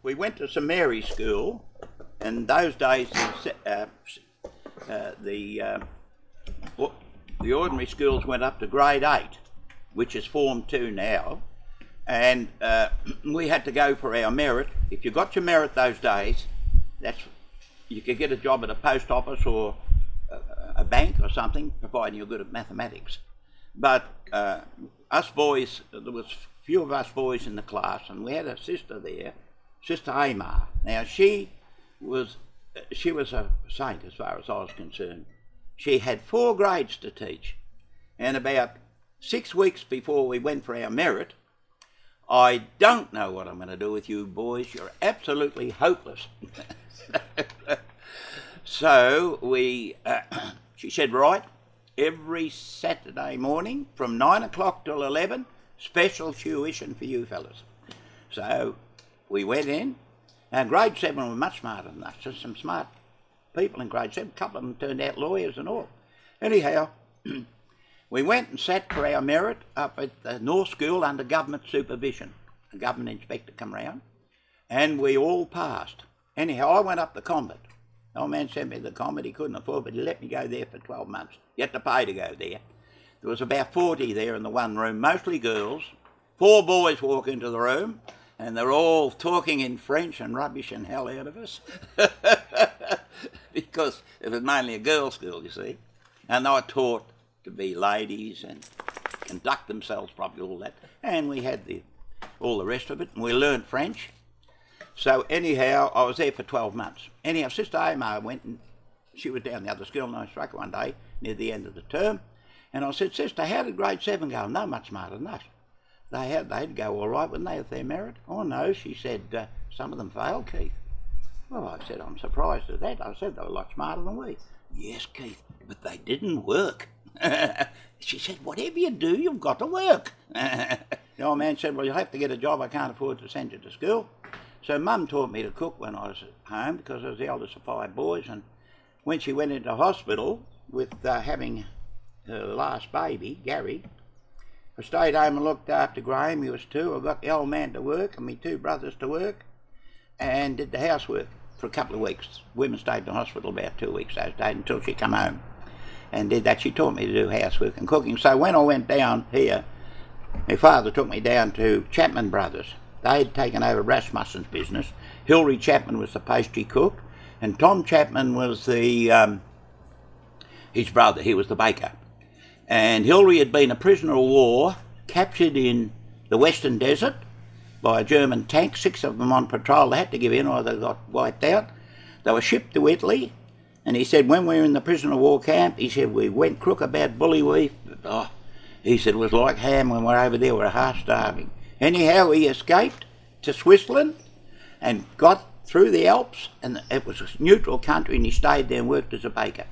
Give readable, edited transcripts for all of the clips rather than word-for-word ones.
we went to St Mary's School, and those days the ordinary schools went up to grade 8, which is Form 2 now, and we had to go for our merit. If you got your merit those days, you could get a job at a post office or a bank or something, providing you're good at mathematics. But us boys, there was a few of us boys in the class, and we had a sister there, Sister Amar. Now she was a saint as far as I was concerned. She had 4 grades to teach, and about 6 weeks before we went for our merit, I don't know what I'm going to do with you boys. You're absolutely hopeless. So she said, right, every Saturday morning from 9 o'clock till 11, special tuition for you fellas. So we went in, and grade 7 were much smarter than us. Just some smart people in grade 7. A couple of them turned out lawyers and all. Anyhow, we went and sat for our merit up at the North School under government supervision. A government inspector come round, and we all passed. Anyhow, I went up the convent. The old man sent me to the convent. He couldn't afford, but he let me go there for 12 months. You had to pay to go there. There was about 40 there in the one room, mostly girls. 4 boys walk into the room, and they're all talking in French and rubbishing hell out of us. Because it was mainly a girls' school, you see. And they were taught to be ladies and conduct themselves properly, all that. And we had all the rest of it, and we learned French. So anyhow, I was there for 12 months. Anyhow, Sister Amar went, and she was down the other school, and I struck her one day near the end of the term. And I said, Sister, how did grade 7 go? No, much smarter than us. They'd go all right, wouldn't they, with their merit? Oh, no, she said, some of them failed, Keith. Well, I said, I'm surprised at that. I said, they were a lot smarter than we. Yes, Keith, but they didn't work. She said, whatever you do, you've got to work. The old man said, well, you'll have to get a job. I can't afford to send you to school. So Mum taught me to cook when I was at home, because I was the eldest of 5 boys. And when she went into hospital with having her last baby, Gary, I stayed home and looked after Graham. He was 2. I got the old man to work and my 2 brothers to work, and did the housework for a couple of weeks. Women stayed in the hospital about 2 weeks those days until she come home and did that. She taught me to do housework and cooking. So when I went down here, my father took me down to Chapman Brothers. They had taken over Rasmussen's business. Hilary Chapman was the pastry cook, and Tom Chapman was his brother. He was the baker. And Hilary had been a prisoner of war, captured in the Western Desert by a German tank, 6 of them on patrol. They had to give in or they got wiped out. They were shipped to Italy, and he said when we were in the prisoner of war camp, he said we went crook about Bullyweef. Oh, he said it was like ham when we were over there, we were half starving. Anyhow, he escaped to Switzerland and got through the Alps, and it was a neutral country, and he stayed there and worked as a baker.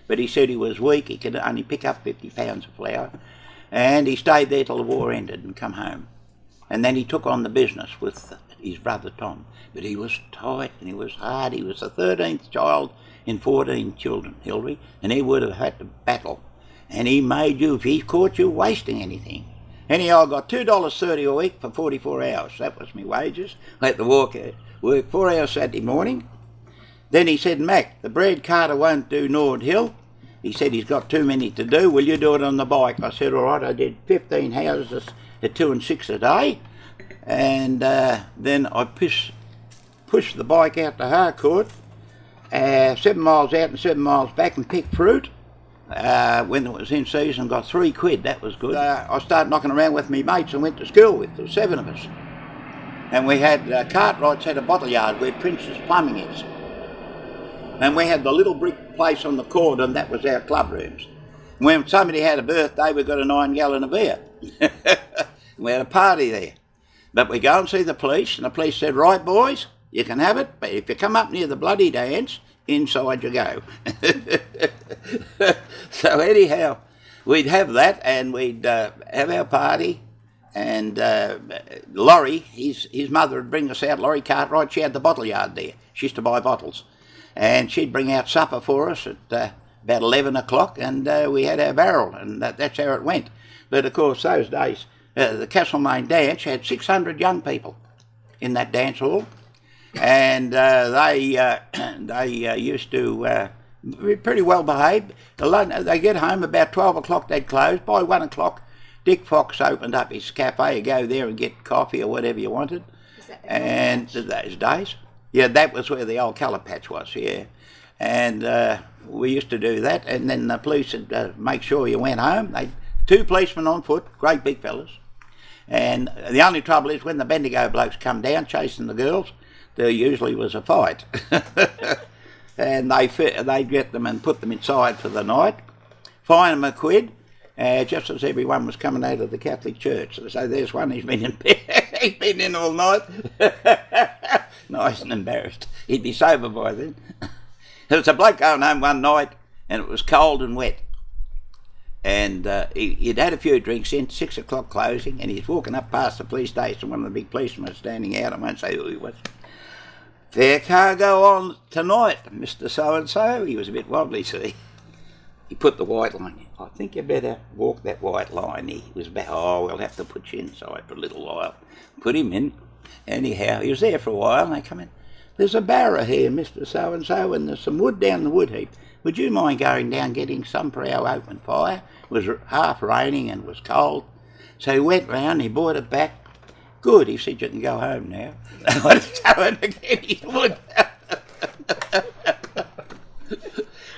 But he said he was weak, he could only pick up 50 pounds of flour, and he stayed there till the war ended and come home. And then he took on the business with his brother Tom. But he was tight and he was hard. He was the 13th child in 14 children, Hilary, and he would have had to battle. And he made you, if he caught you wasting anything. Anyhow, I got $2.30 a week for 44 hours. That was my wages. I had to work 4 hours Saturday morning. Then he said, Mac, the bread carter won't do Nord Hill. He said he's got too many to do. Will you do it on the bike? I said, all right. I did 15 houses at 2 and 6 a day. And then I pushed the bike out to Harcourt, 7 miles out and 7 miles back, and picked fruit. When it was in season, got £3. That was good. I started knocking around with me mates and went to school with. There were 7 of us. And we had, Cartwrights had a bottle yard where Prince's Plumbing is. And we had the little brick place on the corner, and that was our club rooms. When somebody had a birthday, we got a 9-gallon of beer. We had a party there. But we go and see the police, and the police said, right, boys, you can have it, but if you come up near the bloody dance, inside you go. So anyhow, we'd have that, and we'd have our party, and Laurie, his mother would bring us out, Laurie Cartwright, she had the bottle yard there. She used to buy bottles. And she'd bring out supper for us at about 11 o'clock, and we had our barrel, and that's how it went. But of course, those days, the Castlemaine dance had 600 young people in that dance hall. and they used to be pretty well behaved. They get home about 12 o'clock, they'd close. By 1 o'clock, Dick Fox opened up his cafe. You go there and get coffee or whatever you wanted. Is that the And those days, yeah, that was where the old colour patch was, yeah. And we used to do that, and then the police would make sure you went home. They 2 policemen on foot, great big fellas. And the only trouble is when the Bendigo blokes come down chasing the girls, there usually was a fight. And they'd get them and put them inside for the night, fine them £1, just as everyone was coming out of the Catholic Church. So there's one, he's been in he's been in all night. Nice and embarrassed. He'd be sober by then. There was a bloke going home one night, and it was cold and wet. And he'd had a few drinks in, 6 o'clock closing, and he's walking up past the police station. One of the big policemen was standing out. I won't say who he was. "Fair cargo on tonight, Mr. So-and-so." He was a bit wobbly, see. He put the white line in. "I think you better walk that white line." He was about, "Oh, we'll have to put you inside for a little while." Put him in. Anyhow, he was there for a while, and they come in. "There's a barrow here, Mr. So-and-so, and there's some wood down the wood heap. Would you mind going down getting some for our open fire?" It was half raining and it was cold. So he went round, he brought it back. "Good," he said, "you can go home now." I was towing again, he would.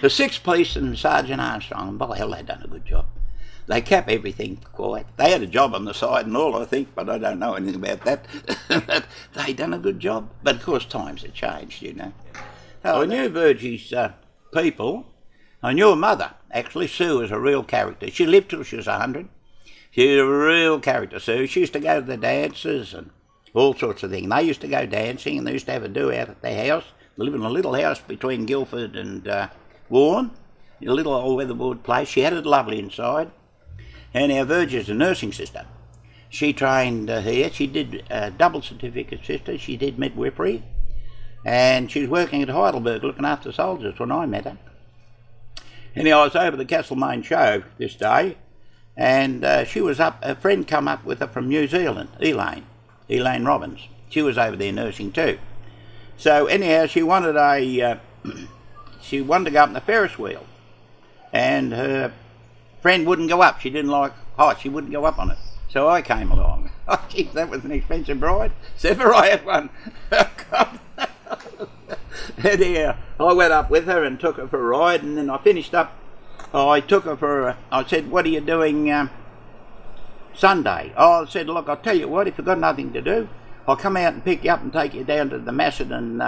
The 6 police and Sergeant Armstrong, and by hell, they'd done a good job. They kept everything quiet. They had a job on the side and all, I think, but I don't know anything about that. They done a good job. But of course, times have changed, you know. So I knew Virgie's people. I knew her mother. Actually, Sue was a real character. She lived till she was 100. She was a real character, Sue. She used to go to the dances and all sorts of things. They used to go dancing, and they used to have a do out at their house. They live in a little house between Guildford and Warren, a little old weatherboard place. She had it lovely inside. And our Virgie's a nursing sister. She trained here. She did double certificate sister. She did midwifery. And she was working at Heidelberg looking after soldiers when I met her. Anyhow, I was over the Castlemaine show this day, and she was up, a friend come up with her from New Zealand, Elaine Robbins. She was over there nursing too. So anyhow, she wanted she wanted to go up in the Ferris wheel, and her friend wouldn't go up. She didn't like heights. She wouldn't go up on it. So I came along. Oh, geez, that was an expensive ride. So ever I had one. Anyhow, I went up with her and took her for a ride, and then I finished up. I took her for I said, "What are you doing Sunday?" I said, "Look, I'll tell you what, if you've got nothing to do, I'll come out and pick you up and take you down to the Macedon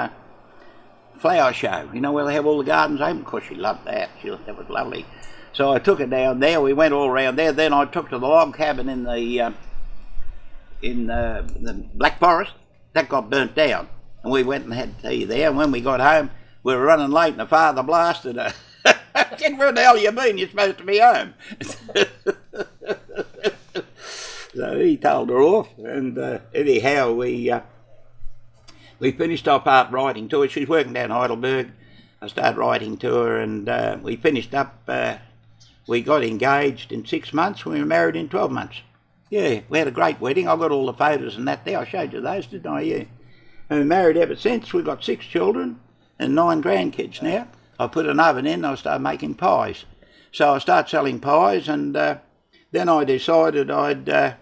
flower show. You know, where they have all the gardens open." Of course, she loved that. That was lovely. So I took her down there. We went all around there. Then I took her to the log cabin in the Black Forest. That got burnt down. And we went and had tea there. And when we got home, we were running late, and the father blasted her. I said, "Where the hell you been? You're supposed to be home." So he told her off. And anyhow, we finished our part writing to her. She's working down Heidelberg. I started writing to her, and we finished up. We got engaged in 6 months. We were married in 12 months. Yeah, we had a great wedding. I got all the photos and that there. I showed you those, didn't I? Yeah. And we're married ever since. We've got 6 children and 9 grandkids now. I put an oven in, and I started making pies. So I started selling pies, and then I decided I'd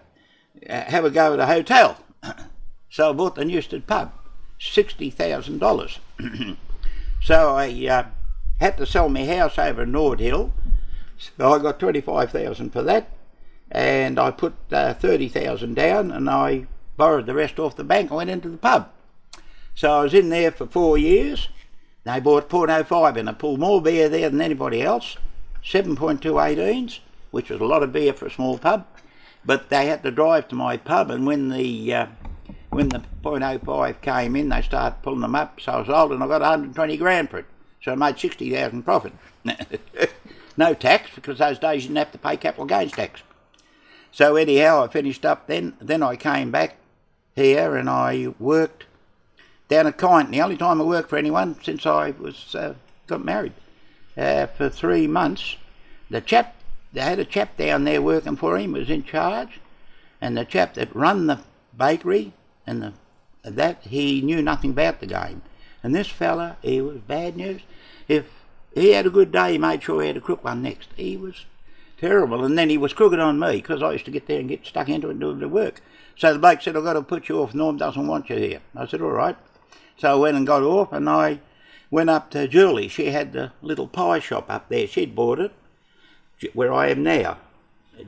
have a go at a hotel. So I bought the Newstead pub, $60,000. So I had to sell my house over in Nord Hill. So I got $25,000 for that, and I put $30,000 down, and I borrowed the rest off the bank. I went into the pub. So I was in there for 4 years. They bought 0.05 in. I pulled more beer there than anybody else, 7.2 18s, which was a lot of beer for a small pub. But they had to drive to my pub, and when the 0.05 came in, they started pulling them up. So I sold, and I got 120 grand for it. So I made 60,000 profit. No tax, because those days you didn't have to pay capital gains tax. So anyhow, I finished up then. Then I came back here, and I worked down at Kyneton. The only time I worked for anyone since I was got married. For 3 months. They had a chap down there working for him, was in charge, and the chap that run the bakery and the that he knew nothing about the game. And this fella, he was bad news. If he had a good day, he made sure he had a crook one next. He was terrible. And then he was crooked on me, because I used to get there and get stuck into it and do the work. So the bloke said, I've got to put you off. Norm doesn't want you here. I said, all right. So I went and got off, and I went up to Julie. She had the little pie shop up there. She'd bought it, where I am now,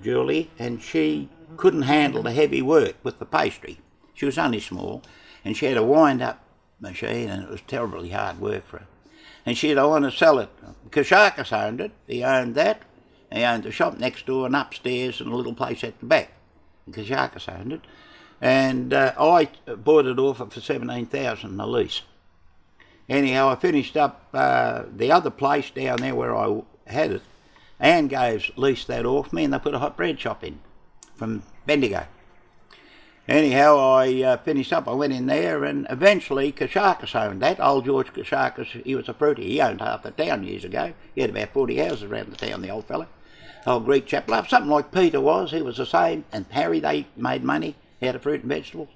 Julie, and she couldn't handle the heavy work with the pastry. She was only small, and she had a wind-up machine, and it was terribly hard work for her. And she said, I want to sell it. Kashakas owned it. He owned that. He owned the shop next door and upstairs and a little place at the back. Kashakas owned it. And I bought it off for $17,000 a lease. Anyhow, I finished up the other place down there where I had it. Anne Gaves leased that off me, and they put a hot bread shop in from Bendigo. Anyhow, I finished up. I went in there, and eventually Kashakas owned that. Old George Kashakas, he was a fruity. He owned half the town years ago. He had about 40 houses around the town, the old fella. Old Greek chap. Something like Peter was. He was the same. And Harry, they made money out of fruit and vegetables.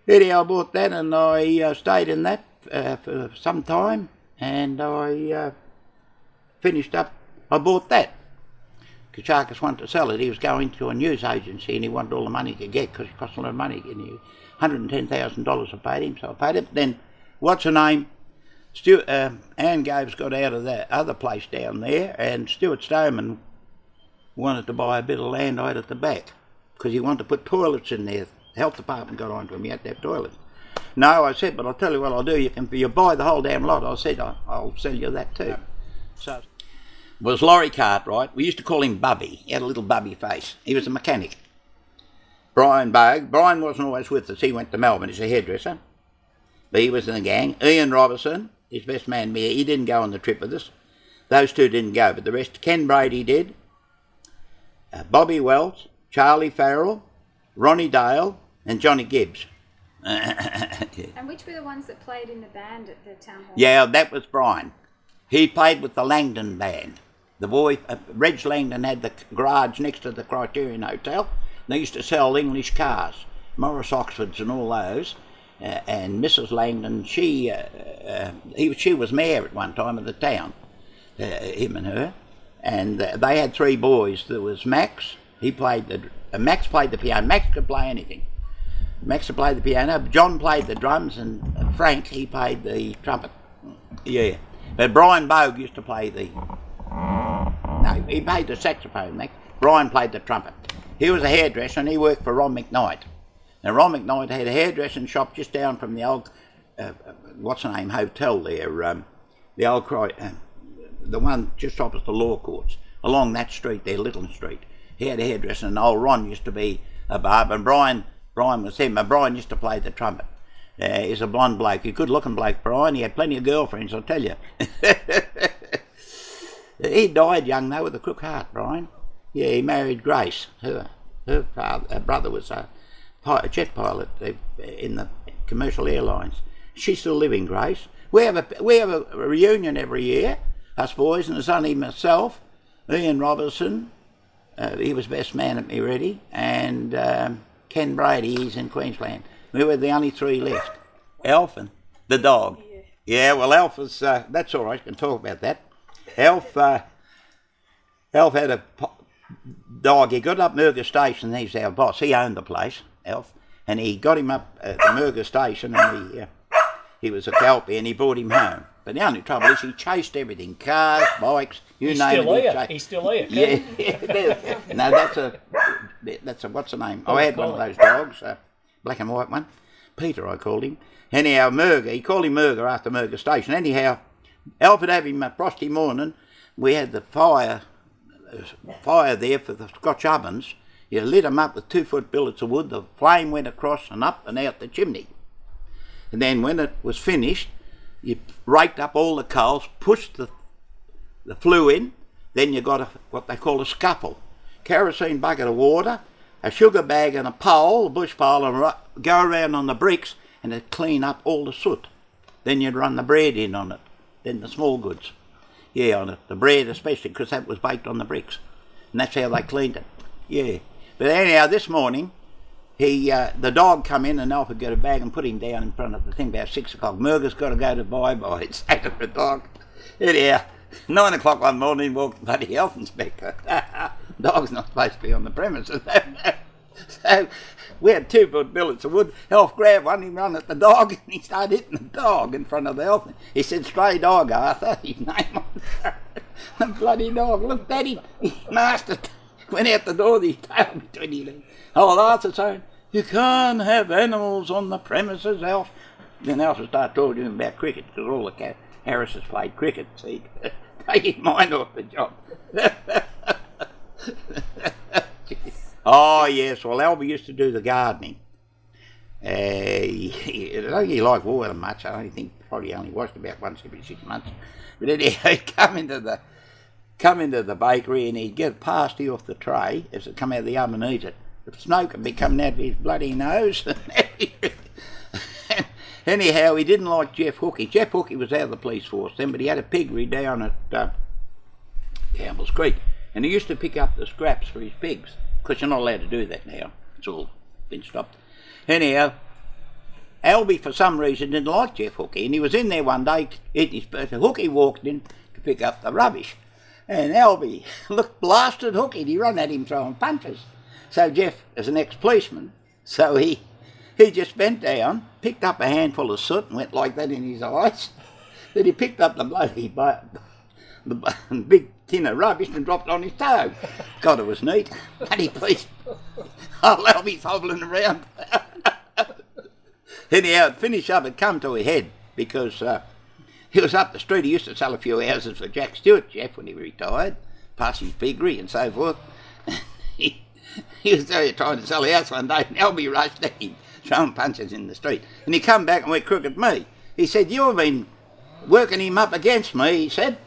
Anyhow, I bought that, and I stayed in that for some time, and I finished up. I bought that. Kashakas wanted to sell it. He was going to a news agency, and he wanted all the money he could get, because it cost a lot of money getting you. $110,000 I paid him, so I paid it. Then, what's her name? Anne Gaves got out of that other place down there, and Stuart Stoneman wanted to buy a bit of land out at the back, because he wanted to put toilets in there. The health department got on to him, he had to have toilets. No, I said, but I'll tell you what I'll do, you buy the whole damn lot. I said, I'll sell you that too. So, it was Laurie Cartwright. We used to call him Bubby. He had a little bubby face. He was a mechanic. Brian Bogue. Brian wasn't always with us. He went to Melbourne. He's a hairdresser. But he was in the gang. Ian Robertson, his best man, he didn't go on the trip with us. Those two didn't go, but the rest, Ken Brady did. Bobby Wells, Charlie Farrell, Ronnie Dale, and Johnny Gibbs. Yeah. And which were the ones that played in the band at the town hall? Yeah, that was Brian. He played with the Langdon band. The boy, Reg Langdon, had the garage next to the Criterion Hotel. They used to sell English cars, Morris Oxfords and all those. And Mrs. Langdon, she was mayor at one time of the town, him and her. And they had three boys. There was Max. Max played the piano. Max could play anything. Max could play the piano. John played the drums, and Frank, he played the trumpet. Yeah. But Brian Bogue used to play no, he played the saxophone, Max. Brian played the trumpet. He was a hairdresser, and he worked for Ron McKnight. Now, Ron McKnight had a hairdressing shop just down from the old, hotel there, the old the one just opposite the law courts, along that street there, Lytton Street. He had a hairdresser, and old Ron used to be a barber, and Brian was him, and Brian used to play the trumpet. He's a blonde bloke, a good-looking bloke, Brian. He had plenty of girlfriends, I'll tell you. He died young, though, with a crook heart, Brian. Yeah, he married Grace. Her brother was a jet pilot in the commercial airlines. She's still living, Grace. We have a reunion every year, us boys, and there's only myself, Ian Robertson, he was best man at me ready, and Ken Brady, he's in Queensland. We were the only three left. Alf and the dog. Yeah, well, Alf was, that's all right, I can talk about that. Alf had a dog. He got up Murga Station, he's our boss. He owned the place, Alf, and he got him up at the Murga Station, and he was a Kelpie, and he brought him home. But the only trouble is he chased everything, cars, bikes, you name it. He's still here. Yeah. No, that's a, what's the name? I had one of those dogs, black and white one. Peter, I called him. Anyhow, Murga, he called him Murga after Murga Station. Anyhow, Alf would have him a frosty morning. We had the fire there for the Scotch ovens. You lit them up with 2-foot billets of wood. The flame went across and up and out the chimney. And then when it was finished, you raked up all the coals, pushed the flue in, then you got what they call a scuffle. Kerosene bucket of water, a sugar bag and a pole, a bush pole, and go around on the bricks and it'd clean up all the soot. Then you'd run the bread in on it, then the small goods. Yeah, on it. The bread especially, because that was baked on the bricks. And that's how they cleaned it. Yeah. But anyhow, this morning, the dog come in and Alfred got a bag and put him down in front of the thing about 6 o'clock. Murga's got to go to bye-bye, he'd say to the dog. Anyhow, 9 o'clock one morning, walked the bloody health inspector. Dog's not supposed to be on the premises. So we had 2 billets of wood. Health grabbed one, he run at the dog, and he started hitting the dog in front of the health. He said, "Stray dog, Arthur," his name was. The bloody dog looked at him. His master went out the door with his tail between his legs. Old Arthur saying, "You can't have animals on the premises, Alf." Then Alf started talking to him about cricket, because all the Harrises played cricket, see. Take his mind off the job. Oh, yes, well, Albie used to do the gardening. I don't think he liked water much. I don't think, probably only washed about once every 6 months. But anyhow, he'd come into the bakery and he'd get a pasty off the tray as it come out of the oven and eat it. The smoke would be coming out of his bloody nose. Anyhow, he didn't like Jeff Hookie. Jeff Hookie was out of the police force then, but he had a piggery down at Campbell's Creek. And he used to pick up the scraps for his pigs, because you're not allowed to do that now. It's all been stopped. Anyhow, Albie, for some reason, didn't like Jeff Hookie, and he was in there one day eating his birthday. Hookie walked in to pick up the rubbish, and Albie looked blasted Hookie, and he run at him throwing punches. So Jeff, as an ex-policeman, so he just bent down, picked up a handful of soot and went like that in his eyes. Then he picked up the bloody the big tin of rubbish and dropped it on his toe. God, it was neat. Bloody police. Oh, Albie's hobbling around. Anyhow, it finished up, it come to a head because he was up the street. He used to sell a few houses for Jack Stewart, Jeff, when he retired, past his piggery and so forth. He was there trying to sell a house one day, and Albie rushed at him, throwing punches in the street. And he come back and went crook at me. He said, "You've been working him up against me," he said.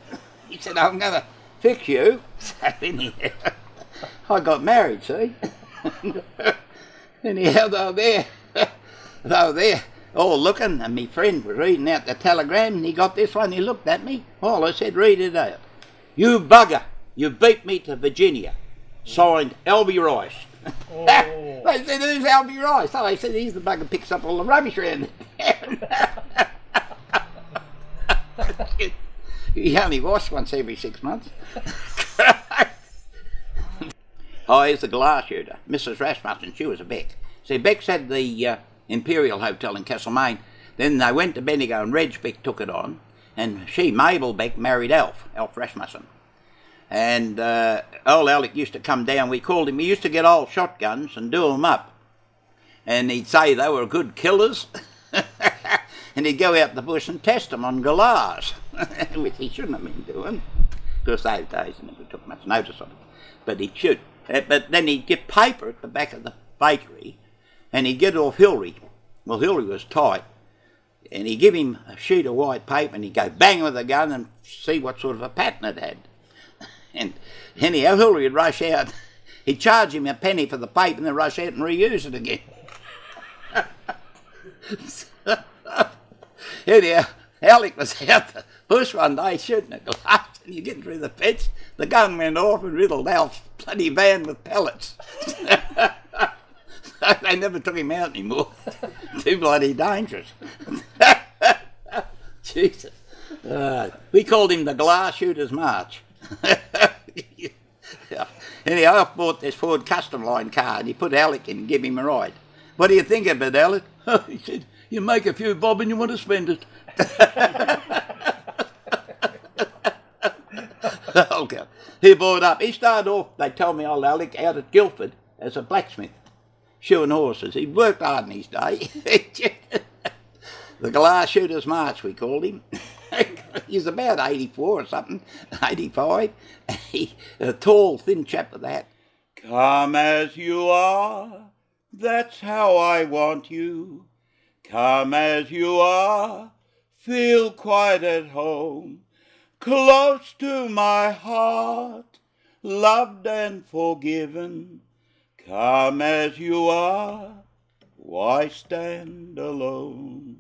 He said, "I'm going to fix you." So anyhow, I got married, see. Anyhow, they were there all looking, and my friend was reading out the telegram, and he got this one, he looked at me. All I said, "Read it out." "You bugger, you beat me to Virginia. Signed, Albie Rice." Oh. They said, "Who's Albie Rice?" So I said, "He's the bugger picks up all the rubbish around the town." He only washed once every 6 months. Oh, here's the glass shooter, Mrs. Rasmussen. She was a Beck. See, Beck's had the Imperial Hotel in Castlemaine. Then they went to Bendigo and Reg Beck took it on. And she, Mabel Beck, married Alf Rasmussen. And old Alec used to come down. We called him, he used to get old shotguns and do them up. And he'd say they were good killers. And he'd go out the bush and test them on galahs, which he shouldn't have been doing, because those days he never took much notice of it. But he'd shoot. But then he'd get paper at the back of the bakery, and he'd get it off Hilary. Well, Hilary was tight, and he'd give him a sheet of white paper, and he'd go bang with the gun and see what sort of a pattern it had. And anyhow, Hilary would rush out. He'd charge him a penny for the paper, and then rush out and reuse it again. Anyhow, Alec was out the bush one day shooting a glass, and you're getting through the fence. The gun went off and riddled Alf's bloody van with pellets. So they never took him out anymore. Too bloody dangerous. Jesus. We called him the Glass Shooter's March. Anyhow, Alf bought this Ford Custom Line car, and he put Alec in and gave him a ride. "What do you think of it, Alec?" He said, "You make a few bob and you want to spend it." Oh, God. He bought up. He started off, they told me, old Alec, out at Guildford as a blacksmith, shoeing horses. He worked hard in his day. The Glass Shooter's March, we called him. He was about 84 or something, 85. A tall, thin chap with that. "Come as you are, that's how I want you. Come as you are, feel quite at home. Close to my heart, loved and forgiven. Come as you are, why stand alone?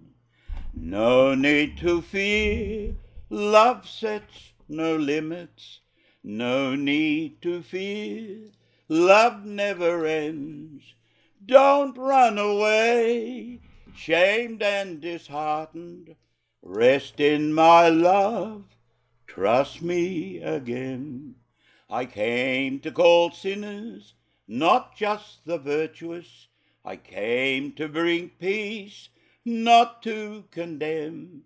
No need to fear, love sets no limits. No need to fear, love never ends. Don't run away, shamed and disheartened. Rest in my love, trust me again. I came to call sinners, not just the virtuous. I came to bring peace, not to condemn.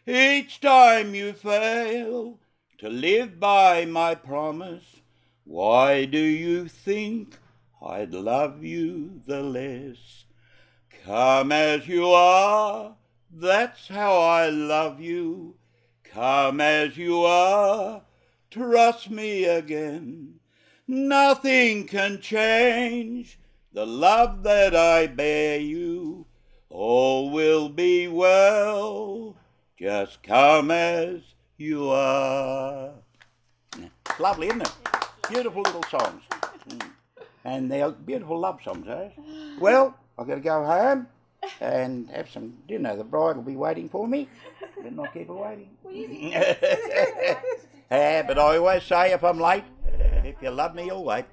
Each time you fail to live by my promise, why do you think I'd love you the less? Come as you are, that's how I love you. Come as you are, trust me again. Nothing can change the love that I bear you. All will be well, just come as you are. It's lovely, isn't it? Beautiful little songs. And they're beautiful love songs, eh? Well, I've got to go home and have some dinner. The bride will be waiting for me. Better not keep her waiting. But I always say if I'm late, if you love me, you'll wait.